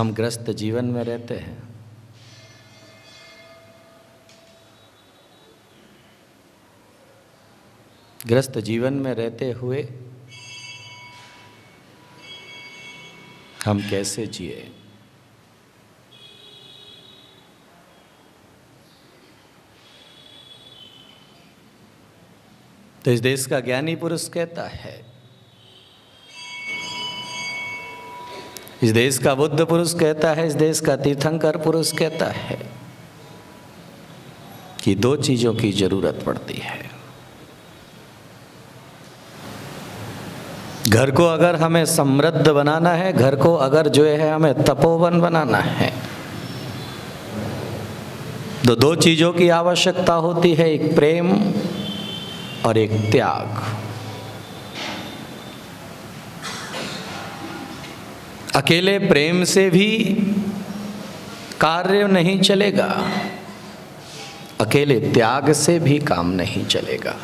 हम ग्रस्त जीवन में रहते हैं। ग्रस्त जीवन में रहते हुए हम कैसे जिए? तो इस देश का ज्ञानी पुरुष कहता है, इस देश का बुद्ध पुरुष कहता है, इस देश का तीर्थंकर पुरुष कहता है कि दो चीजों की जरूरत पड़ती है। घर को अगर हमें समृद्ध बनाना है, घर को अगर जो है हमें तपोवन बनाना है, तो दो चीजों की आवश्यकता होती है, एक प्रेम और एक त्याग। अकेले प्रेम से भी कार्य नहीं चलेगा, अकेले त्याग से भी काम नहीं चलेगा।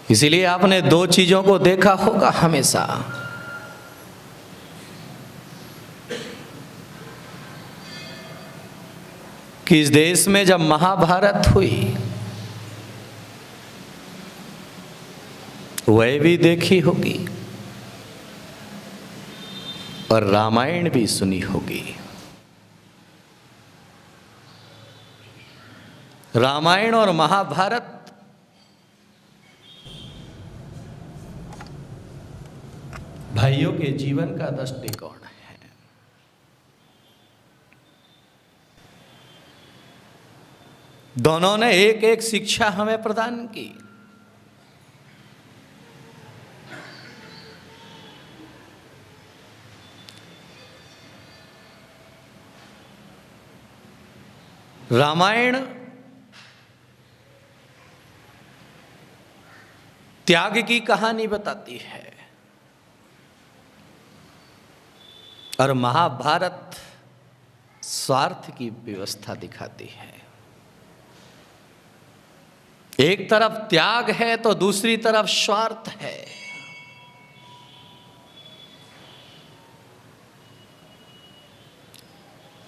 इसीलिए आपने दो चीजों को देखा होगा हमेशा, कि इस देश में जब महाभारत हुई, वह भी देखी होगी और रामायण भी सुनी होगी। रामायण और महाभारत भाइयों के जीवन का दृष्टिकोण है। दोनों ने एक एक शिक्षा हमें प्रदान की। रामायण त्याग की कहानी बताती है और महाभारत स्वार्थ की व्यवस्था दिखाती है। एक तरफ त्याग है तो दूसरी तरफ स्वार्थ है।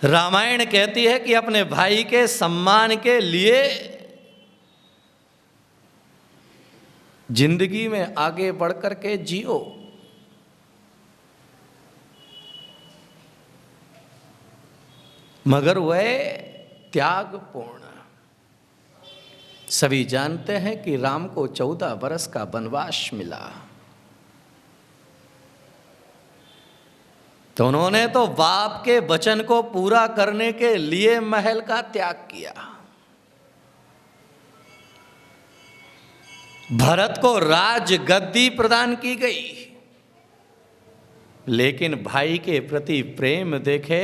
रामायण कहती है कि अपने भाई के सम्मान के लिए जिंदगी में आगे बढ़कर के जियो। मगर वह त्यागपूर्ण। सभी जानते हैं कि राम को 14 वर्ष का वनवास मिला, तो उन्होंने तो बाप के वचन को पूरा करने के लिए महल का त्याग किया। भरत को राज गद्दी प्रदान की गई, लेकिन भाई के प्रति प्रेम देखे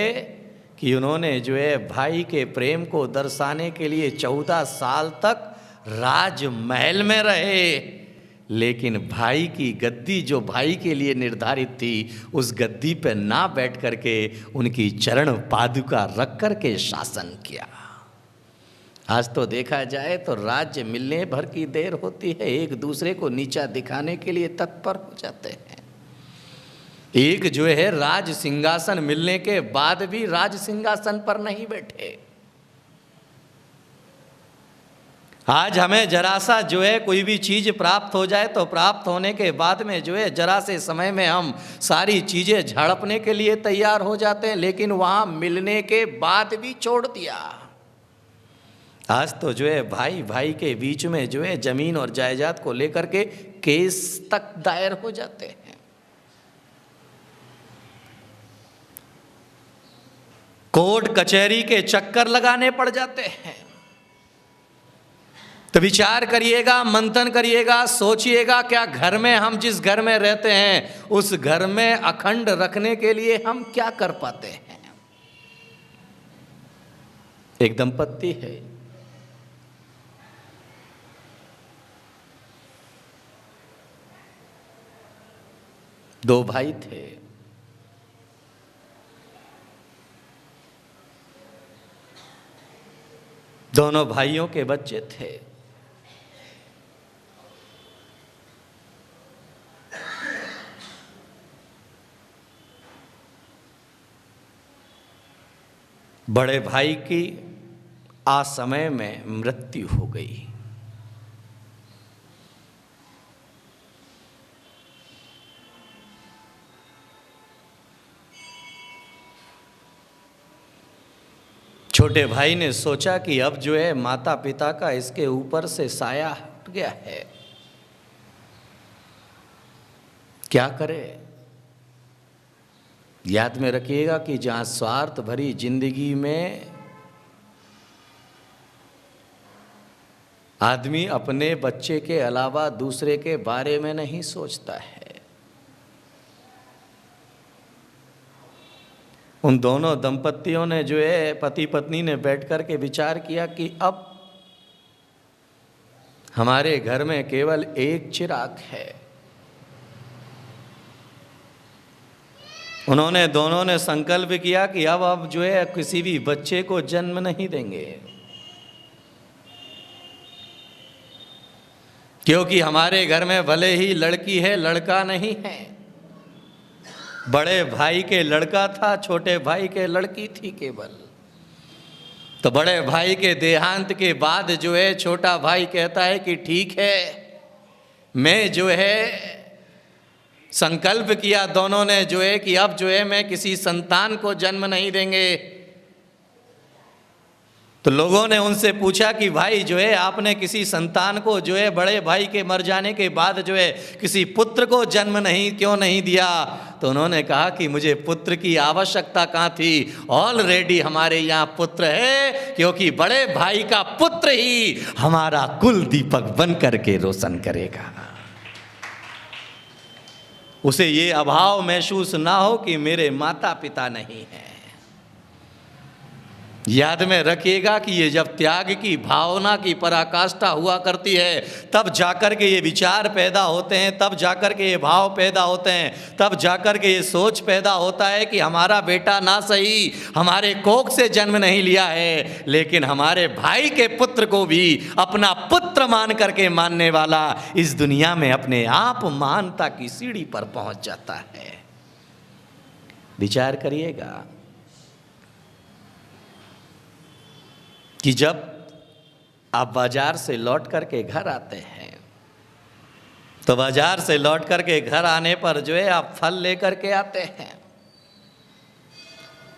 कि उन्होंने जो है भाई के प्रेम को दर्शाने के लिए 14 साल तक राजमहल में रहे, लेकिन भाई की गद्दी जो भाई के लिए निर्धारित थी, उस गद्दी पर ना बैठ करके उनकी चरण पादुका रख करके शासन किया। आज तो देखा जाए तो राज्य मिलने भर की देर होती है, एक दूसरे को नीचा दिखाने के लिए तत्पर हो जाते हैं। एक जो है राज सिंहासन मिलने के बाद भी राज सिंहासन पर नहीं बैठे। आज हमें जरा सा जो है कोई भी चीज़ प्राप्त हो जाए तो प्राप्त होने के बाद में जो है जरा से समय में हम सारी चीज़ें झड़पने के लिए तैयार हो जाते हैं, लेकिन वहाँ मिलने के बाद भी छोड़ दिया। आज तो जो है भाई भाई के बीच में जो है जमीन और जायदाद को लेकर के केस तक दायर हो जाते हैं। कोर्ट कचहरी के चक्कर लगाने पड़ जाते हैं। तो विचार करिएगा, मंथन करिएगा, सोचिएगा, क्या घर में हम जिस घर में रहते हैं उस घर में अखंड रखने के लिए हम क्या कर पाते हैं। एक दंपत्ति है, दो भाई थे। दोनों भाइयों के बच्चे थे। बड़े भाई की असमय में मृत्यु हो गई। छोटे भाई ने सोचा कि अब जो है माता पिता का इसके ऊपर से साया हट गया है, क्या करे। याद में रखिएगा कि जहां स्वार्थ भरी जिंदगी में आदमी अपने बच्चे के अलावा दूसरे के बारे में नहीं सोचता है। उन दोनों दंपतियों ने जो है पति पत्नी ने बैठ कर के विचार किया कि अब हमारे घर में केवल एक चिराग है। उन्होंने दोनों ने संकल्प किया कि अब जो है किसी भी बच्चे को जन्म नहीं देंगे, क्योंकि हमारे घर में भले ही लड़की है लड़का नहीं है। बड़े भाई के लड़का था, छोटे भाई के लड़की थी केवल। तो बड़े भाई के देहांत के बाद जो है छोटा भाई कहता है कि ठीक है, मैं जो है संकल्प किया दोनों ने जो है कि अब जो है मैं किसी संतान को जन्म नहीं देंगे। तो लोगों ने उनसे पूछा कि भाई जो है आपने किसी संतान को जो है बड़े भाई के मर जाने के बाद जो है किसी पुत्र को जन्म क्यों नहीं दिया। तो उन्होंने कहा कि मुझे पुत्र की आवश्यकता कहाँ थी, ऑलरेडी हमारे यहाँ पुत्र है, क्योंकि बड़े भाई का पुत्र ही हमारा कुल दीपक बन करके रोशन करेगा। उसे ये अभाव महसूस ना हो कि मेरे माता पिता नहीं हैं। याद में रखिएगा कि ये जब त्याग की भावना की पराकाष्ठा हुआ करती है तब जाकर के ये विचार पैदा होते हैं, तब जाकर के ये भाव पैदा होते हैं, तब जाकर के ये सोच पैदा होता है कि हमारा बेटा ना सही हमारे कोख से जन्म नहीं लिया है, लेकिन हमारे भाई के पुत्र को भी अपना पुत्र मान करके मानने वाला इस दुनिया में अपने आप मानता की सीढ़ी पर पहुंच जाता है। विचार करिएगा कि जब आप बाजार से लौट करके घर आते हैं तो बाजार से लौट करके घर आने पर जो है आप फल लेकर के आते हैं,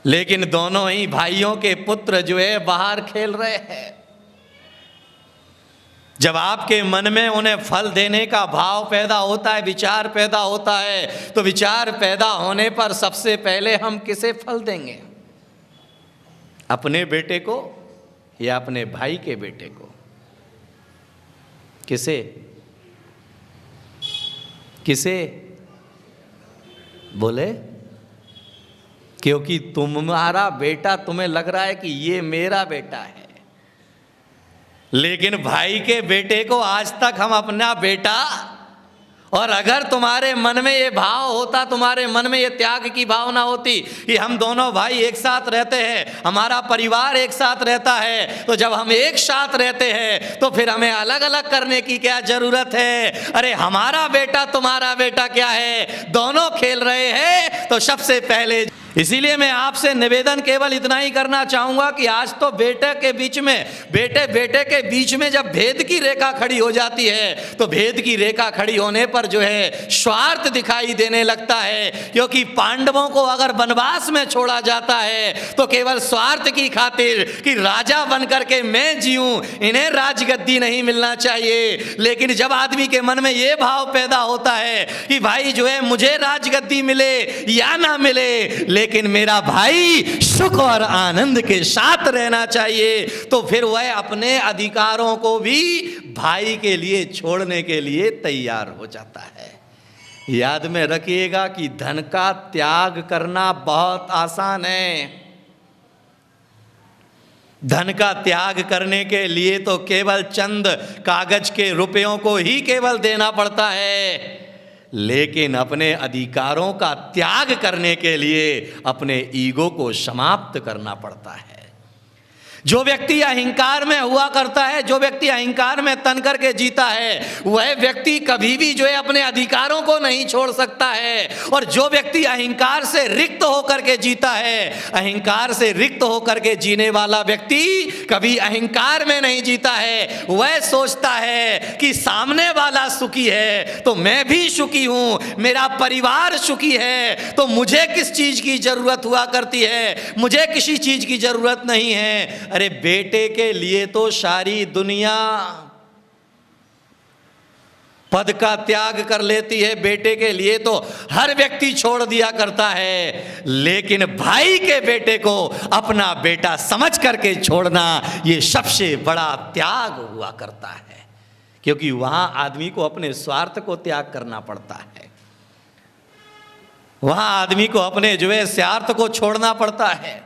लेकिन दोनों ही भाइयों के पुत्र जो है बाहर खेल रहे हैं। जब आपके मन में उन्हें फल देने का भाव पैदा होता है, विचार पैदा होता है, तो विचार पैदा होने पर सबसे पहले हम किसे फल देंगे, अपने बेटे को या अपने भाई के बेटे को? किसे किसे बोले? क्योंकि तुम्हारा बेटा तुम्हें लग रहा है कि ये मेरा बेटा है, लेकिन भाई के बेटे को आज तक हम अपना बेटा, और अगर तुम्हारे मन में ये भाव होता, तुम्हारे मन में ये त्याग की भावना होती कि हम दोनों भाई एक साथ रहते हैं, हमारा परिवार एक साथ रहता है, तो जब हम एक साथ रहते हैं तो फिर हमें अलग अलग करने की क्या जरूरत है? अरे हमारा बेटा तुम्हारा बेटा क्या है, दोनों खेल रहे हैं तो सबसे पहले। इसीलिए मैं आपसे निवेदन केवल इतना ही करना चाहूंगा कि आज तो बेटे के बीच में जब भेद की रेखा खड़ी हो जाती है तो भेद की रेखा खड़ी होने पर जो है स्वार्थ दिखाई देने लगता है, क्योंकि पांडवों को अगर वनवास में छोड़ा जाता है तो केवल स्वार्थ की खातिर कि राजा बनकर के मैं जीऊं, इन्हें राजगद्दी नहीं मिलना चाहिए। लेकिन जब आदमी के मन में ये भाव पैदा होता है कि भाई जो है मुझे राजगद्दी मिले या ना मिले, लेकिन मेरा भाई सुख और आनंद के साथ रहना चाहिए, तो फिर वह अपने अधिकारों को भी भाई के लिए छोड़ने के लिए तैयार हो जाता है। याद में रखिएगा कि धन का त्याग करना बहुत आसान है। धन का त्याग करने के लिए तो केवल चंद कागज के रुपयों को ही केवल देना पड़ता है, लेकिन अपने अधिकारों का त्याग करने के लिए अपने ईगो को समाप्त करना पड़ता है। जो व्यक्ति अहंकार में हुआ करता है, जो व्यक्ति अहंकार में तन करके जीता है, वह व्यक्ति कभी भी जो है अपने अधिकारों को नहीं छोड़ सकता है। और जो व्यक्ति अहंकार से रिक्त होकर के जीता है, अहंकार से रिक्त होकर के जीने वाला व्यक्ति कभी अहंकार में नहीं जीता है। वह सोचता है कि सामने वाला सुखी है तो मैं भी सुखी हूं, मेरा परिवार सुखी है तो मुझे किस चीज की जरूरत हुआ करती है, मुझे किसी चीज की जरूरत नहीं है। अरे बेटे के लिए तो सारी दुनिया पद का त्याग कर लेती है, बेटे के लिए तो हर व्यक्ति छोड़ दिया करता है, लेकिन भाई के बेटे को अपना बेटा समझ करके छोड़ना ये सबसे बड़ा त्याग हुआ करता है। क्योंकि वहां आदमी को अपने स्वार्थ को त्याग करना पड़ता है, वहां आदमी को अपने जो है स्वार्थ को छोड़ना पड़ता है।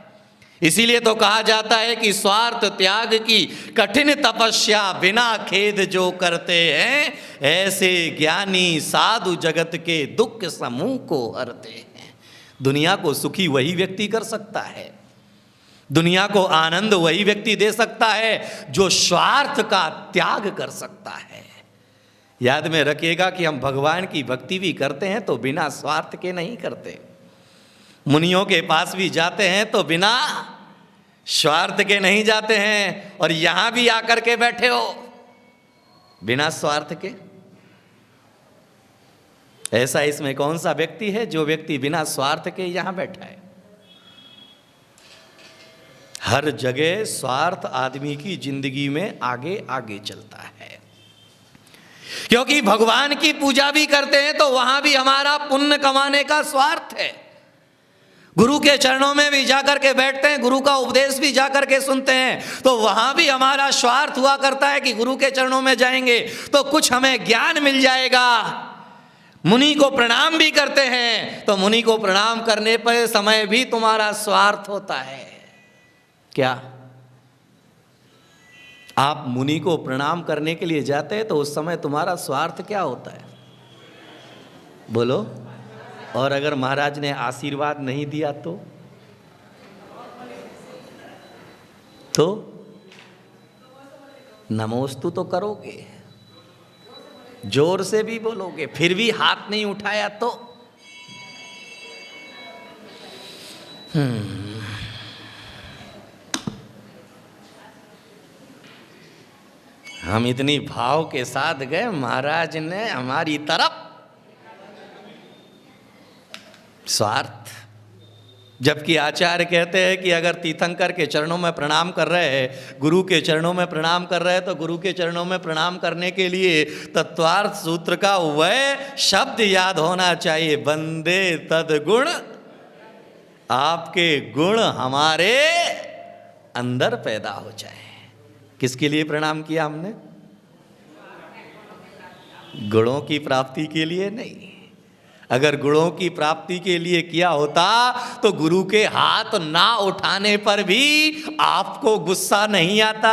इसीलिए तो कहा जाता है कि स्वार्थ त्याग की कठिन तपस्या बिना खेद जो करते हैं, ऐसे ज्ञानी साधु जगत के दुख समूह को हरते हैं। दुनिया को सुखी वही व्यक्ति कर सकता है, दुनिया को आनंद वही व्यक्ति दे सकता है जो स्वार्थ का त्याग कर सकता है। याद में रखिएगा कि हम भगवान की भक्ति भी करते हैं तो बिना स्वार्थ के नहीं करते, मुनियों के पास भी जाते हैं तो बिना स्वार्थ के नहीं जाते हैं, और यहां भी आकर के बैठे हो बिना स्वार्थ के। ऐसा इसमें कौन सा व्यक्ति है जो व्यक्ति बिना स्वार्थ के यहां बैठा है? हर जगह स्वार्थ आदमी की जिंदगी में आगे आगे चलता है। क्योंकि भगवान की पूजा भी करते हैं तो वहां भी हमारा पुण्य कमाने का स्वार्थ है। गुरु के चरणों में भी जाकर के बैठते हैं, गुरु का उपदेश भी जाकर के सुनते हैं तो वहां भी हमारा स्वार्थ हुआ करता है कि गुरु के चरणों में जाएंगे तो कुछ हमें ज्ञान मिल जाएगा। मुनि को प्रणाम भी करते हैं तो मुनि को प्रणाम करने पर समय भी तुम्हारा स्वार्थ होता है। क्या आप मुनि को प्रणाम करने के लिए जाते हैं तो उस समय तुम्हारा स्वार्थ क्या होता है? बोलो। और अगर महाराज ने आशीर्वाद नहीं दिया तो नमोस्तु तो करोगे, जोर से भी बोलोगे, फिर भी हाथ नहीं उठाया तो हम इतनी भाव के साथ गए, महाराज ने हमारी तरफ स्वार्थ। जबकि आचार्य कहते हैं कि अगर तीर्थंकर के चरणों में प्रणाम कर रहे हैं, गुरु के चरणों में प्रणाम कर रहे हैं तो गुरु के चरणों में प्रणाम करने के लिए तत्वार्थ सूत्र का वह शब्द याद होना चाहिए, वंदे तद्गुण, आपके गुण हमारे अंदर पैदा हो जाए। किसके लिए प्रणाम किया हमने? गुणों की प्राप्ति के लिए नहीं। अगर गुणों की प्राप्ति के लिए किया होता तो गुरु के हाथ ना उठाने पर भी आपको गुस्सा नहीं आता,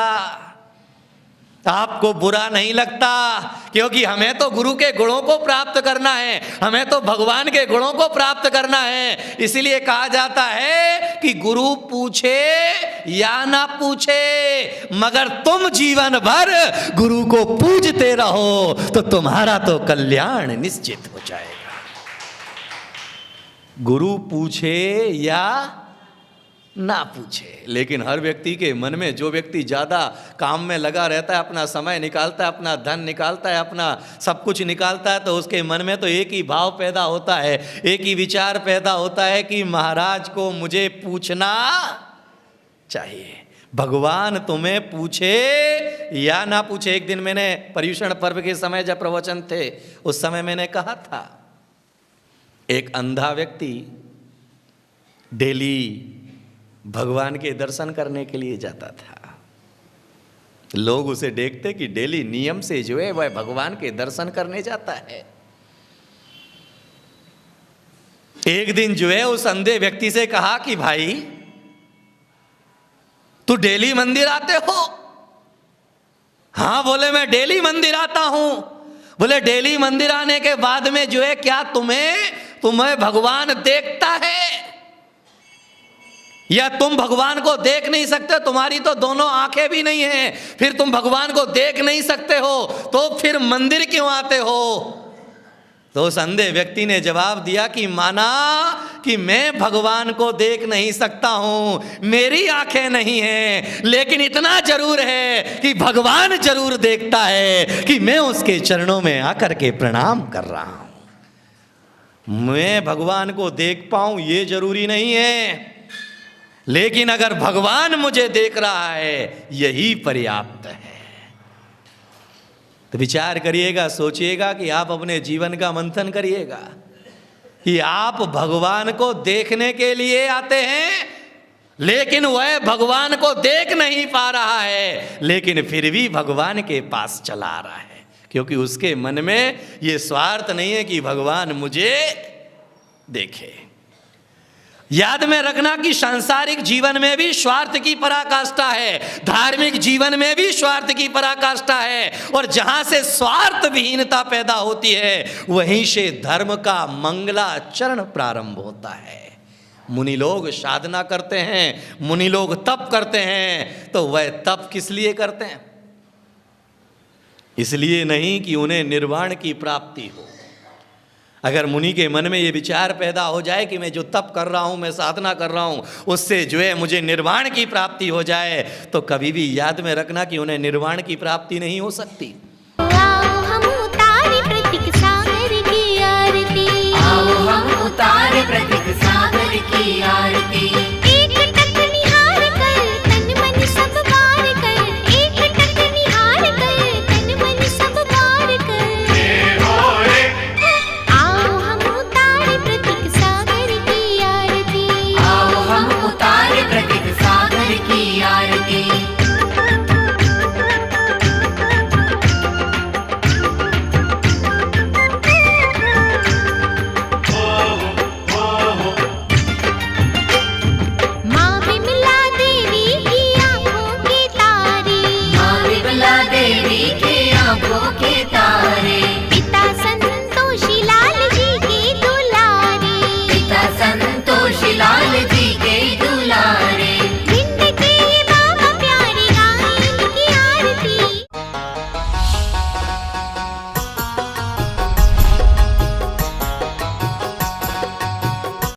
आपको बुरा नहीं लगता, क्योंकि हमें तो गुरु के गुणों को प्राप्त करना है, हमें तो भगवान के गुणों को प्राप्त करना है। इसीलिए कहा जाता है कि गुरु पूछे या ना पूछे, मगर तुम जीवन भर गुरु को पूजते रहो तो तुम्हारा तो कल्याण निश्चित हो जाएगा। गुरु पूछे या ना पूछे, लेकिन हर व्यक्ति के मन में, जो व्यक्ति ज़्यादा काम में लगा रहता है, अपना समय निकालता है, अपना धन निकालता है, अपना सब कुछ निकालता है, तो उसके मन में तो एक ही भाव पैदा होता है, एक ही विचार पैदा होता है कि महाराज को मुझे पूछना चाहिए। भगवान तुम्हें पूछे या ना पूछे। एक दिन मैंने पर्युषण पर्व के समय जब प्रवचन थे उस समय मैंने कहा था, एक अंधा व्यक्ति डेली भगवान के दर्शन करने के लिए जाता था। लोग उसे देखते कि डेली नियम से जो है वह भगवान के दर्शन करने जाता है। एक दिन जो है उस अंधे व्यक्ति से कहा कि भाई तू डेली मंदिर आते हो? हाँ, बोले मैं डेली मंदिर आता हूं। बोले डेली मंदिर आने के बाद में जो है क्या तुम्हें भगवान देखता है? या तुम भगवान को देख नहीं सकते, तुम्हारी तो दोनों आंखें भी नहीं हैं, फिर तुम भगवान को देख नहीं सकते हो, तो फिर मंदिर क्यों आते हो? तो उस अंधे व्यक्ति ने जवाब दिया कि माना कि मैं भगवान को देख नहीं सकता हूं, मेरी आंखें नहीं हैं, लेकिन इतना जरूर है कि भगवान जरूर देखता है कि मैं उसके चरणों में आकर के प्रणाम कर रहा हूं। मैं भगवान को देख पाऊं ये जरूरी नहीं है, लेकिन अगर भगवान मुझे देख रहा है यही पर्याप्त है। तो विचार करिएगा, सोचिएगा कि आप अपने जीवन का मंथन करिएगा कि आप भगवान को देखने के लिए आते हैं, लेकिन वह भगवान को देख नहीं पा रहा है, लेकिन फिर भी भगवान के पास चला रहा है, क्योंकि उसके मन में ये स्वार्थ नहीं है कि भगवान मुझे देखे। याद में रखना कि सांसारिक जीवन में भी स्वार्थ की पराकाष्ठा है, धार्मिक जीवन में भी स्वार्थ की पराकाष्ठा है, और जहां से स्वार्थ विहीनता पैदा होती है वहीं से धर्म का मंगलाचरण प्रारंभ होता है। मुनि लोग साधना करते हैं, मुनि लोग तप करते हैं, तो वह तप किस लिए करते हैं? इसलिए नहीं कि उन्हें निर्वाण की प्राप्ति हो। अगर मुनि के मन में ये विचार पैदा हो जाए कि मैं जो तप कर रहा हूँ, मैं साधना कर रहा हूँ, उससे जो है मुझे निर्वाण की प्राप्ति हो जाए, तो कभी भी याद में रखना कि उन्हें निर्वाण की प्राप्ति नहीं हो सकती। आओ हम उतारे प्रतीक सागर की आरती, आओ हम उतारे प्रतीक सागर की आरती।